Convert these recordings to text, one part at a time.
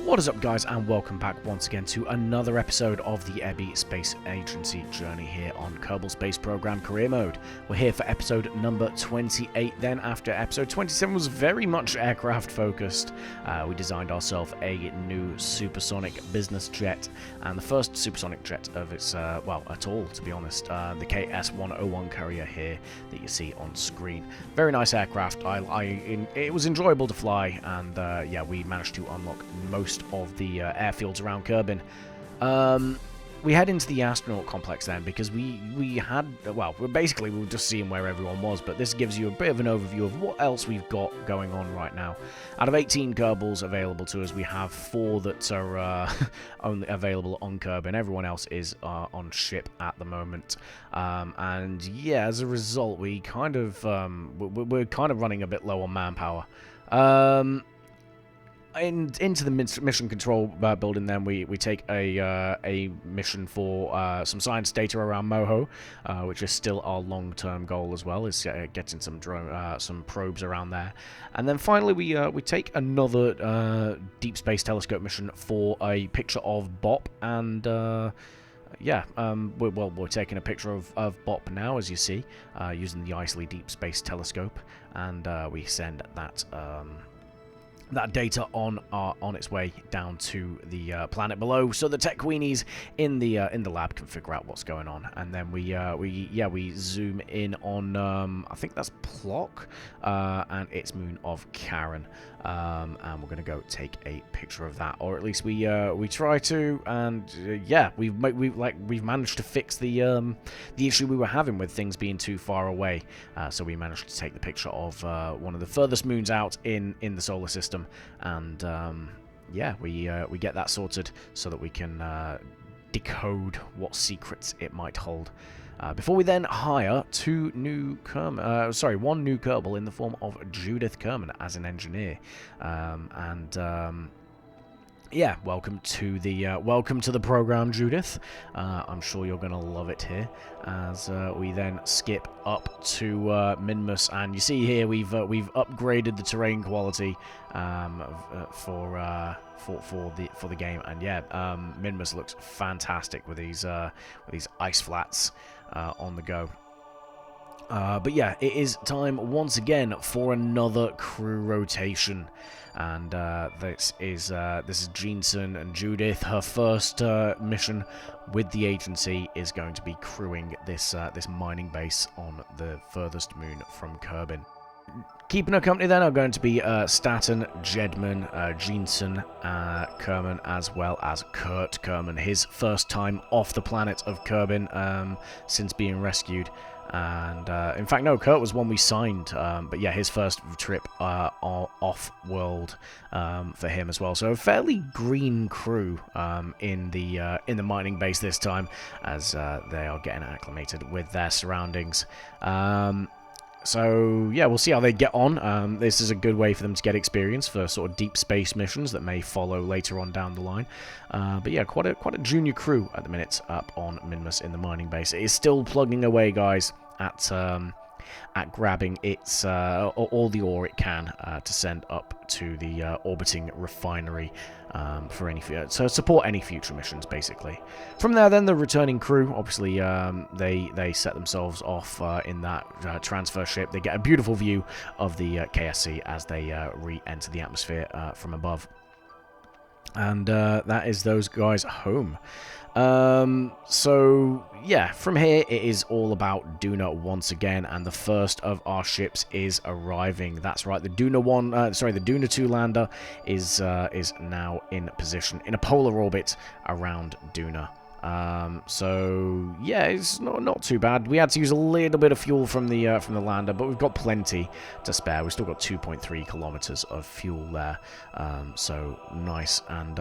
What is up, guys, and welcome back once again to another episode of the Ebby Space Agency journey here on Kerbal Space Program Career Mode. We're here for episode number 28 then, after episode 27 was very much aircraft focused. We designed ourselves a new supersonic business jet, and the first supersonic jet of its, well, at all, to be honest, the KS-101 carrier here that you see on screen. Very nice aircraft. It was enjoyable to fly, and yeah, we managed to unlock most of the airfields around Kerbin. We head into the astronaut complex then, because we had, well, basically we were just seeing where everyone was, but this gives you a bit of an overview of what else we've got going on right now. Out of 18 Kerbals available to us, we have 4 that are only available on Kerbin. Everyone else is on ship at the moment. And yeah, as a result, we kind of, we're kind of running a bit low on manpower. Into the mission control building, then we take a mission for some science data around Moho, which is still our long-term goal as well, is getting some probes around there. And then finally we take another deep space telescope mission for a picture of Bop, and yeah, we're taking a picture of Bop now, as you see, using the Isley Deep Space Telescope, and we send that data on its way down to the planet below, so the tech queenies in the lab can figure out what's going on. And then we zoom in on I think that's Plock and its moon of Karen, and we're gonna go take a picture of that, or at least we try to. And yeah, we've managed to fix the issue we were having with things being too far away. So we managed to take the picture of one of the furthest moons out in the solar system. And yeah, we get that sorted so that we can decode what secrets it might hold. Before we then hire one new Kerbal in the form of Judith Kerman as an engineer. Yeah, welcome to the program, Judith. I'm sure you're going to love it here, as we then skip up to Minmus, and you see here we've upgraded the terrain quality for the game, and yeah, Minmus looks fantastic with these ice flats on the go. But yeah, it is time once again for another crew rotation, and this is Jeanson and Judith. Her first mission with the agency is going to be crewing this mining base on the furthest moon from Kerbin. Keeping her company then are going to be Staten, Jedman, Jeanson, Kerman, as well as Kurt Kerman, his first time off the planet of Kerbin since being rescued. And in fact, no, Kurt was one we signed, but yeah, his first trip off-world for him as well. So a fairly green crew in the mining base this time, as they are getting acclimated with their surroundings. So yeah, we'll see how they get on. This is a good way for them to get experience for sort of deep space missions that may follow later on down the line. But yeah, quite a junior crew at the minute up on Minmus in the mining base. It is still plugging away, guys, at grabbing its all the ore it can to send up to the orbiting refinery for to support any future missions, basically. From there, then, the returning crew, obviously, they set themselves off in that transfer ship. They get a beautiful view of the KSC as they re-enter the atmosphere from above. And that is those guys home. So yeah, from here it is all about Duna once again, and the first of our ships is arriving. That's right, the Duna 2 lander is now in position in a polar orbit around Duna. So yeah, it's not too bad. We had to use a little bit of fuel from the lander, but we've got plenty to spare. We've still got 2.3 kilometers of fuel there. So nice and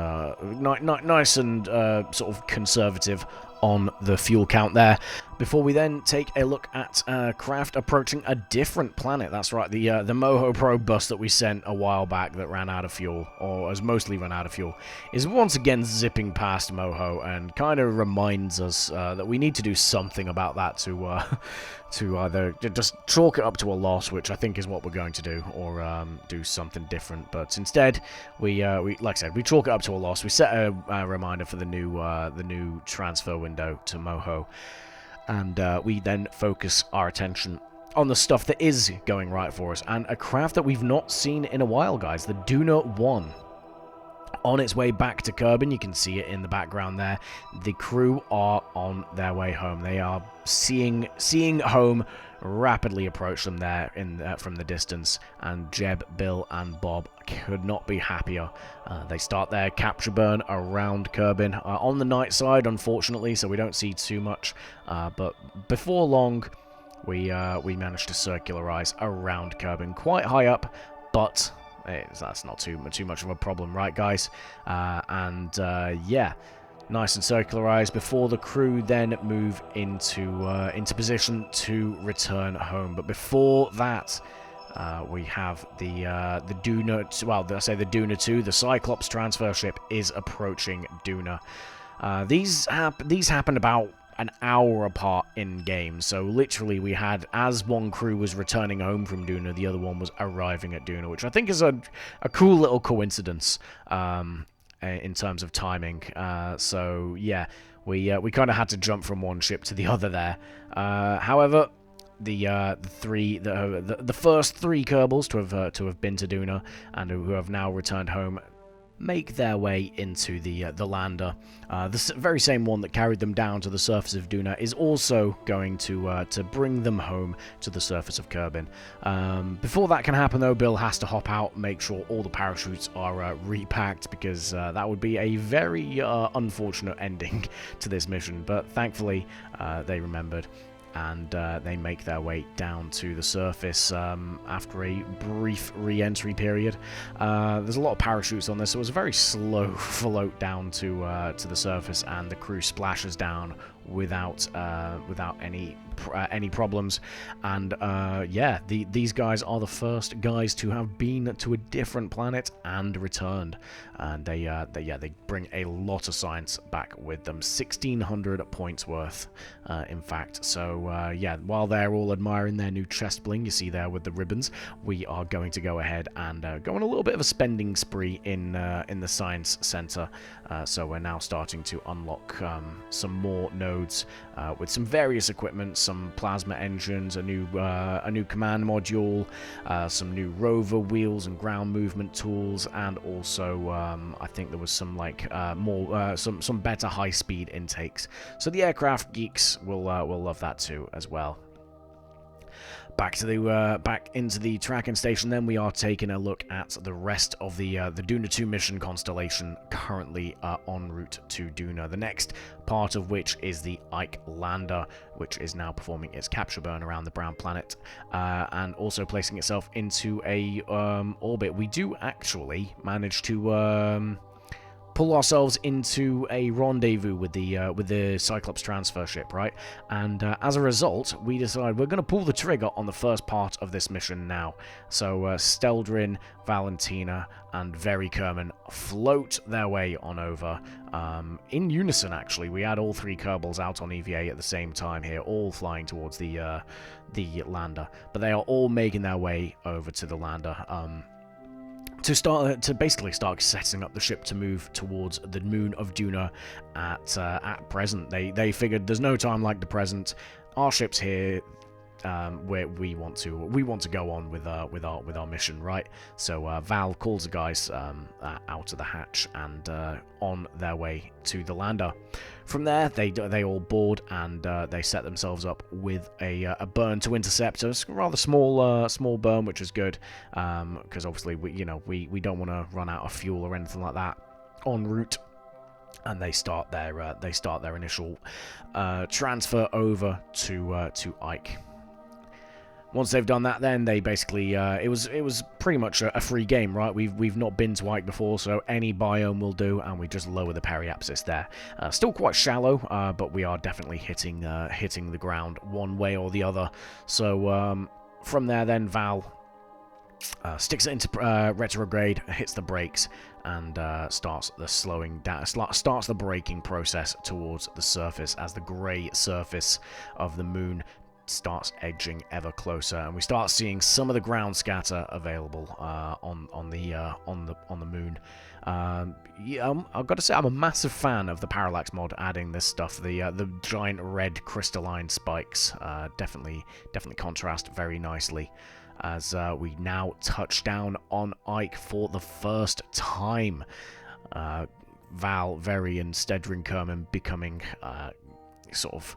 nice and sort of conservative on the fuel count there. Before we then take a look at craft approaching a different planet. That's right, the Moho probe bus that we sent a while back that ran out of fuel, or has mostly run out of fuel, is once again zipping past Moho and kind of reminds us that we need to do something about that to either just chalk it up to a loss, which I think is what we're going to do, or do something different. But instead, we like I said, we chalk it up to a loss. We set a reminder for the new transfer window to Moho. And we then focus our attention on the stuff that is going right for us. And a craft that we've not seen in a while, guys. The Duna 1. On its way back to Kerbin, you can see it in the background there. The crew are on their way home. They are seeing home rapidly approach them there from the distance. And Jeb, Bill, and Bob could not be happier. They start their capture burn around Kerbin on the night side, unfortunately, so we don't see too much. But before long, we managed to circularize around Kerbin, quite high up, but that's not too much of a problem, right, guys? Yeah, nice and circularized before the crew then move into position to return home. But before that, we have the Duna. Well, I say the Duna 2. The Cyclops transfer ship is approaching Duna. These happened about an hour apart in game. So literally, we had, as one crew was returning home from Duna, the other one was arriving at Duna, which I think is a cool little coincidence in terms of timing. So yeah, we kind of had to jump from one ship to the other there. However, the first three Kerbals to have been to Duna and who have now returned home make their way into the lander. The very same one that carried them down to the surface of Duna is also going to bring them home to the surface of Kerbin. Before that can happen, though, Bill has to hop out, make sure all the parachutes are repacked, because that would be a very unfortunate ending to this mission. But thankfully, they remembered, and they make their way down to the surface after a brief re-entry period. There's a lot of parachutes on this, so it was a very slow float down to the surface, and the crew splashes down without any problems. And yeah, these guys are the first guys to have been to a different planet and returned, and they bring a lot of science back with them, 1,600 points worth, in fact. So yeah, while they're all admiring their new chest bling, you see there with the ribbons, we are going to go ahead and go on a little bit of a spending spree in the science center. So we're now starting to unlock some more nodes with some various equipment, some plasma engines, a new command module, some new rover wheels and ground movement tools, and also I think there was some some better high-speed intakes. So the aircraft geeks will love that too as well. Back into the tracking station, then we are taking a look at the rest of the Duna 2 mission constellation currently en route to Duna. The next part of which is the Ike lander, which is now performing its capture burn around the brown planet, and also placing itself into a orbit. We do actually manage to pull ourselves into a rendezvous with the Cyclops transfer ship, right? And as a result, we decide we're going to pull the trigger on the first part of this mission now. So Steldrin, Valentina, and Very Kerman float their way on over. In unison, actually. We had all three Kerbals out on EVA at the same time here, all flying towards the lander. But they are all making their way over to the lander. To basically start setting up the ship to move towards the moon of Duna at present. They figured there's no time like the present. Our ship's here. Where we want to go on with our mission, right? So Val calls the guys out of the hatch and on their way to the lander. From there, they all board and they set themselves up with a burn to intercept. So it's a rather small burn, which is good because obviously we don't want to run out of fuel or anything like that en route. And they start their initial transfer over to Ike. Once they've done that, then they basically it was pretty much a free game, right? We've not been to Ike before, so any biome will do, and we just lower the periapsis there. Still quite shallow, but we are definitely hitting the ground one way or the other. So from there, then Val sticks it into retrograde, hits the brakes, and starts the slowing down, starts the braking process towards the surface as the grey surface of the moon starts edging ever closer, and we start seeing some of the ground scatter available on the moon. Yeah, I've got to say I'm a massive fan of the parallax mod adding this stuff. The giant red crystalline spikes definitely contrast very nicely as we now touch down on Ike for the first time. Val, Very, and Stedrin Kerman becoming sort of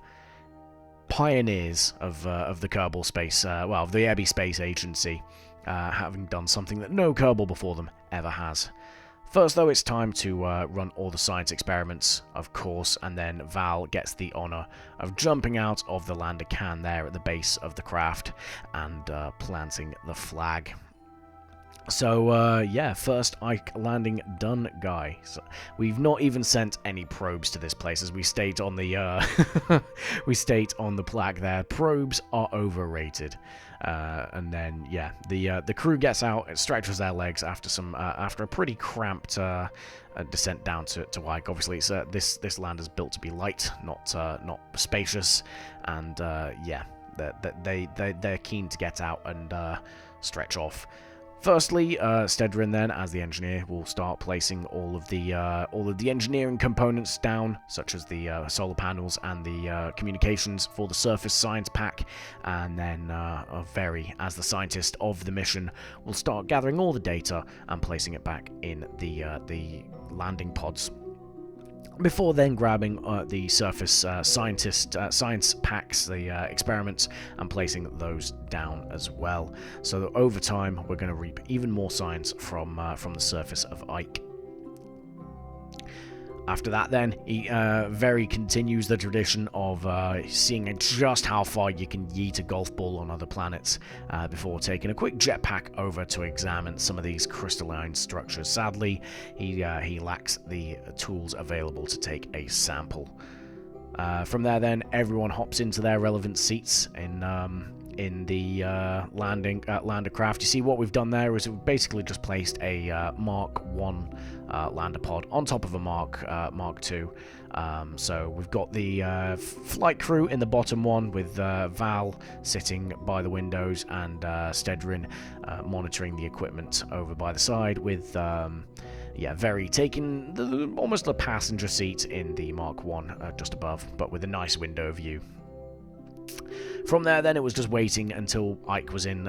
pioneers of the Kerbal Space, well, the Ebby Space Agency, having done something that no Kerbal before them ever has. First, though, it's time to run all the science experiments, of course, and then Val gets the honour of jumping out of the lander can there at the base of the craft and planting the flag. So, yeah, first Ike landing done, guy. So we've not even sent any probes to this place, as we state on the we state on the plaque there. Probes are overrated. And then, yeah, the crew gets out. It stretches their legs after some after a pretty cramped descent down to Ike. Obviously, it's this land is built to be light, not spacious, and yeah, they're keen to get out and stretch off. Firstly, Stedrin then, as the engineer, will start placing all of the engineering components down, such as the solar panels and the communications for the surface science pack, and then Very, as the scientist of the mission, will start gathering all the data and placing it back in the landing pods. Before then grabbing the surface science packs, the experiments, and placing those down as well. So that over time, we're going to reap even more science from the surface of Ike. After that, then, Very continues the tradition of seeing just how far you can yeet a golf ball on other planets before taking a quick jetpack over to examine some of these crystalline structures. Sadly, he lacks the tools available to take a sample. From there, then, everyone hops into their relevant seats in the lander craft. You see, what we've done there is we've basically just placed a Mark 1 lander pod on top of a Mark 2. So we've got the flight crew in the bottom one, with Val sitting by the windows and Stedrin monitoring the equipment over by the side, with yeah, Very taking almost a passenger seat in the Mark 1 just above, but with a nice window view. From there, then, it was just waiting until Ike was in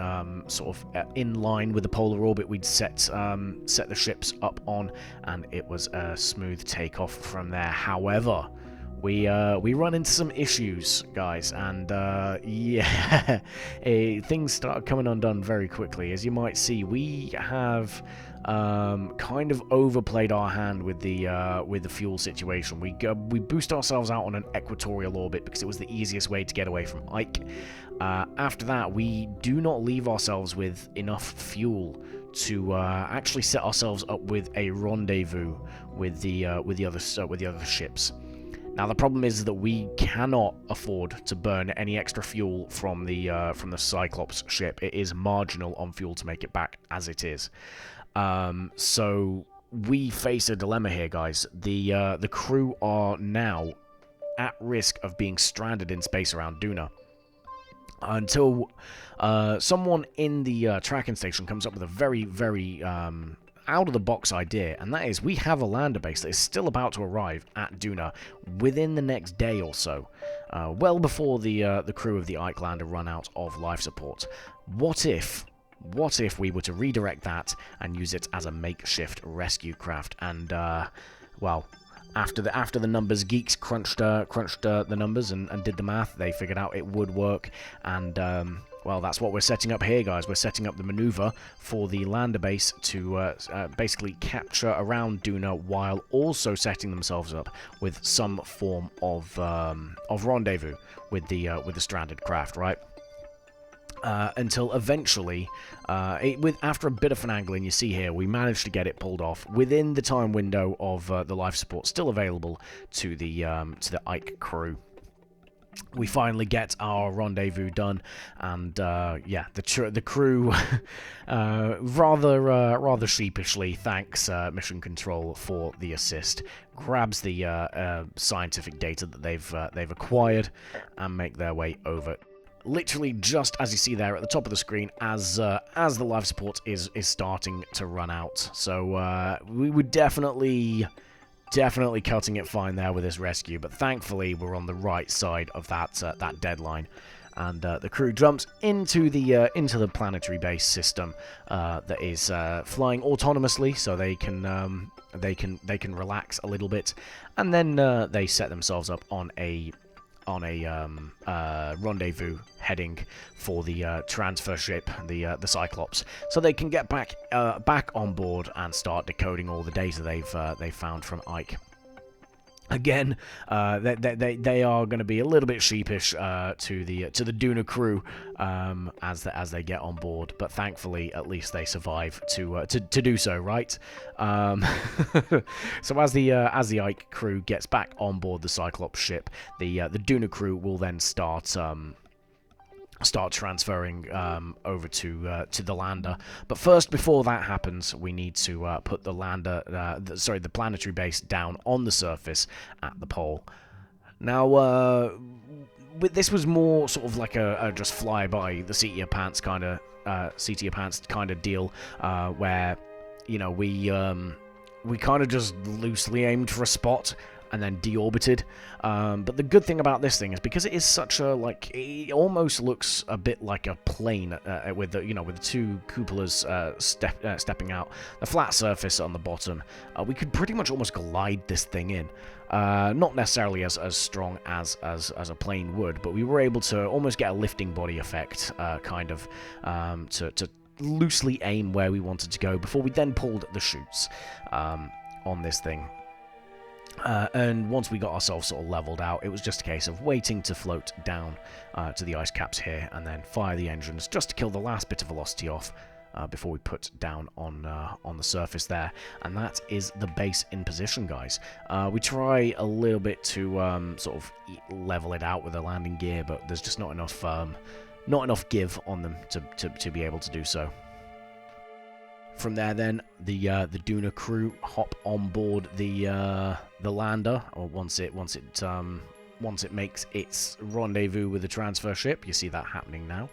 sort of in line with the polar orbit we'd set the ships up on, and it was a smooth takeoff from there. However, we run into some issues, guys, and yeah, things start coming undone very quickly. As you might see, we have kind of overplayed our hand with the fuel situation. We boost ourselves out on an equatorial orbit because it was the easiest way to get away from Ike. After that, we do not leave ourselves with enough fuel to actually set ourselves up with a rendezvous with the other ships. Now, the problem is that we cannot afford to burn any extra fuel from the Cyclops ship. It is marginal on fuel to make it back as it is. So we face a dilemma here, guys. The crew are now at risk of being stranded in space around Duna until someone in the tracking station comes up with a very, very out-of-the-box idea, and that is we have a lander base that is still about to arrive at Duna within the next day or so, well before the crew of the Ike lander run out of life support. What if we were to redirect that and use it as a makeshift rescue craft? And well, after the numbers geeks crunched the numbers and did the math, they figured out it would work. And well, that's what we're setting up here, guys. We're setting up the maneuver for the lander base to basically capture around Duna, while also setting themselves up with some form of rendezvous with the stranded craft, right? until eventually, after a bit of finagling, you see here, we managed to get it pulled off within the time window of the life support still available to the Ike crew. We finally get our rendezvous done, and yeah, the crew rather sheepishly thanks Mission Control for the assist, grabs the scientific data that they've acquired, and make their way over. Literally just as you see there at the top of the screen, as the life support is starting to run out. So we were definitely cutting it fine there with this rescue, but thankfully we're on the right side of that deadline, and the crew jumps into the planetary base system that is flying autonomously, so they can relax a little bit, and then they set themselves up on a rendezvous heading for the transfer ship, the Cyclops, so they can get back on board and start decoding all the data they've found from Ike. Again, they are going to be a little bit sheepish to the Duna crew as they get on board, but thankfully at least they survive to do so, right? So as the Ike crew gets back on board the Cyclops ship, the Duna crew will then start transferring over to the lander. But first, before that happens, we need to put the lander, the planetary base down on the surface at the pole. Now, this was more sort of like a just fly by the seat of your pants kind of deal, where we kind of just loosely aimed for a spot and then deorbited. But the good thing about this thing is because it is such a, it almost looks a bit like a plane with the two cupolas stepping out, the flat surface on the bottom. We could pretty much almost glide this thing in. Not necessarily as strong as a plane would, but we were able to almost get a lifting body effect, to loosely aim where we wanted to go before we then pulled the chutes on this thing. And once we got ourselves sort of leveled out, it was just a case of waiting to float down to the ice caps here and then fire the engines just to kill the last bit of velocity off before we put down on the surface there. And that is the base in position, guys. We try a little bit to sort of level it out with the landing gear, but there's just not enough give on them to be able to do so. From there, then the Duna crew hop on board the lander, or once it makes its rendezvous with the transfer ship. You see that happening now.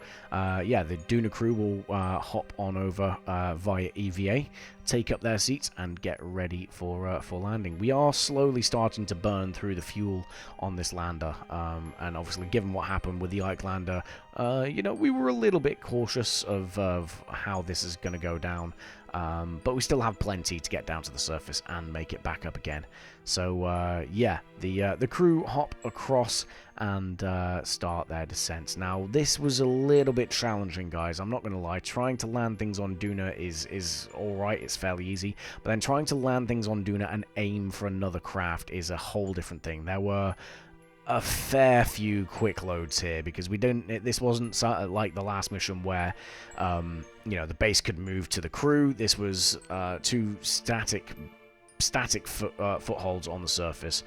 Yeah, the Duna crew will hop on over via EVA, take up their seats, and get ready for landing. We are slowly starting to burn through the fuel on this lander, and obviously, given what happened with the Ike lander, we were a little bit cautious of how this is going to go down. But we still have plenty to get down to the surface and make it back up again. So yeah, the crew hop across and start their descent. Now, this was a little bit challenging, guys. I'm not going to lie. Trying to land things on Duna is alright. It's fairly easy. But then trying to land things on Duna and aim for another craft is a whole different thing. There were a fair few quick loads here because this wasn't like the last mission where the base could move to the crew. This was two static footholds on the surface,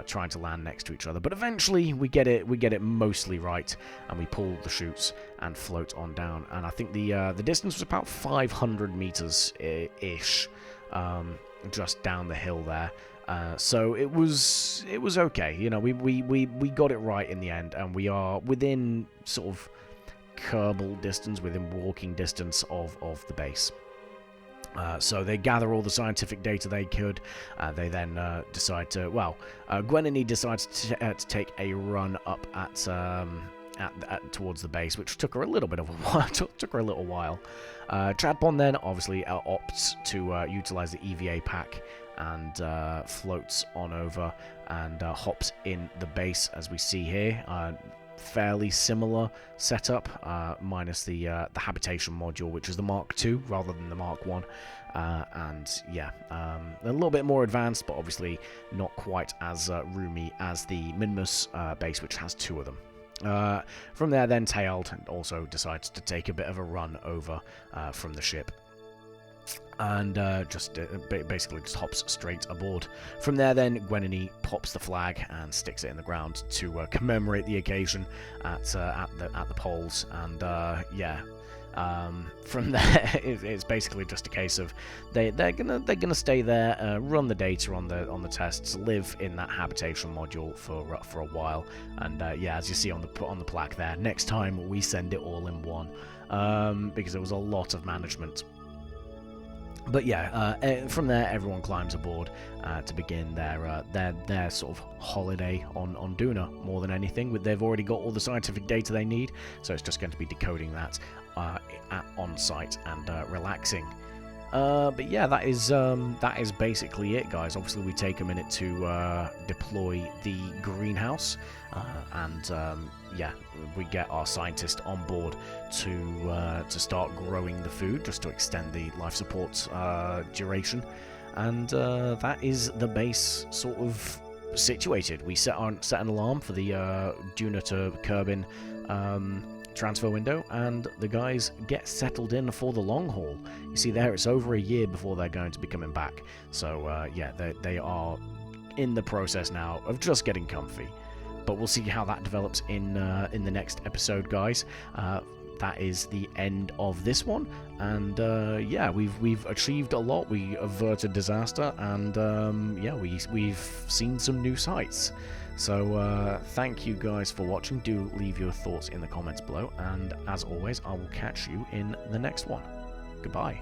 trying to land next to each other. But eventually we get it mostly right, and we pull the chutes and float on down. And I think the distance was about 500 meters ish, just down the hill there. So it was okay. We got it right in the end, and we are within sort of Kerbal distance, within walking distance of the base. So they gather all the scientific data they could. They then decide to, Gwenany decides to take a run up towards the base, which took her a little bit of a while. took her a little while. Chadbon then obviously opts to utilize the EVA pack and floats on over and hops in the base, as we see here. Fairly similar setup, minus the habitation module, which is the Mark II rather than the Mark I. And yeah, a little bit more advanced, but obviously not quite as roomy as the Minmus base, which has two of them. From there, then Tailed also decides to take a bit of a run over from the ship. And basically just hops straight aboard. From there, then Gwenini pops the flag and sticks it in the ground to commemorate the occasion at the poles. And from there, it's basically just a case of they're gonna stay there, run the data on the tests, live in that habitation module for a while. And as you see on the plaque there, next time we send it all in one, because there was a lot of management. But from there, everyone climbs aboard to begin their sort of holiday on Duna. More than anything, they've already got all the scientific data they need, so it's just going to be decoding that on site and relaxing. That is basically it, guys. Obviously, we take a minute to deploy the greenhouse, we get our scientist on board to start growing the food, just to extend the life support duration, and that is the base sort of situated. We set an alarm for the Duna to Kerbin transfer window, and the guys get settled in for the long haul. You see there, it's over a year before they're going to be coming back. So they are in the process now of just getting comfy. But we'll see how that develops in the next episode, guys. That is the end of this one, and we've achieved a lot. We averted disaster, and we've seen some new sights. So thank you guys for watching. Do leave your thoughts in the comments below, and as always, I will catch you in the next one. Goodbye.